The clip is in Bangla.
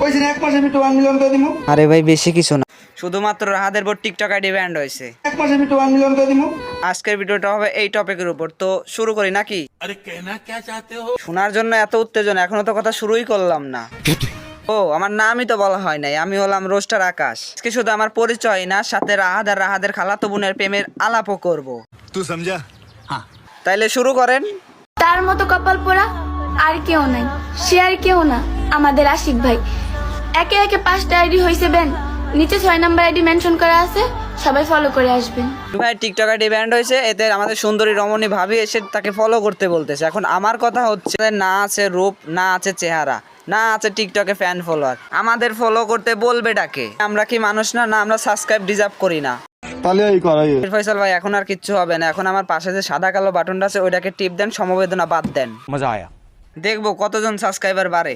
কইছেন এক মাসে আমি 1 মিলিয়ন করে দিমু। আরে ভাই বেশি কিছু না, শুধুমাত্র রাহাদের বোর্ড টিকটক আইডি ব্যান্ড হয়েছে। এক মাসে আমি 1 মিলিয়ন করে দিমু। আজকের ভিডিওটা হবে এই টপিকের উপর, তো শুরু করি নাকি? अरे कहना क्या चाहते हो? শোনার জন্য এত উত্তেজনা, এখনো তো কথা শুরুই করলাম না। ও আমার নামই তো বলা হয় নাই, আমি হলাম রোস্টার আকাশ। আজকে শুধু আমার পরিচয় না, সাথে রাহাদ আর রাহাদের খালাতো বোনের প্রেমের আলাপও করব। तू समझा? हाँ। তাইলে শুরু করেন। তার মতো কপাল পোড়া আর কেউ নাই, সে আর কেউ না, আমাদের আশিক ভাই। একে একে 5টা আইডি হয়েছে ব্যান, নিচে 6 নাম্বার আইডি মেনশন করা আছে, সবাই ফলো করে আসবেন। ভাই টিকটক আইডি ব্যান্ড হয়েছে, এতে আমাদের সুন্দরী রমণী ভাবি এসে তাকে ফলো করতে বলতেছে। এখন আমার কথা হচ্ছে, না আছে রূপ, না আছে চেহারা, না আছে টিকটকে ফ্যান ফলোয়ার, আমাদের ফলো করতে বলবে ডাকে। আমরা কি মানুষ না? না আমরা সাবস্ক্রাইব ডিজার্ভ করি না? তাহলে এই করাই। ফয়সাল ভাই এখন আর কিচ্ছু হবে না, এখন আমার পাশে যে সাদা কালো বাটনটা আছে ওইটাকে টিপ দেন, সমবেদনা বাদ দেন, मजा आया। দেখবো কতজন সাবস্ক্রাইবার বাড়ে।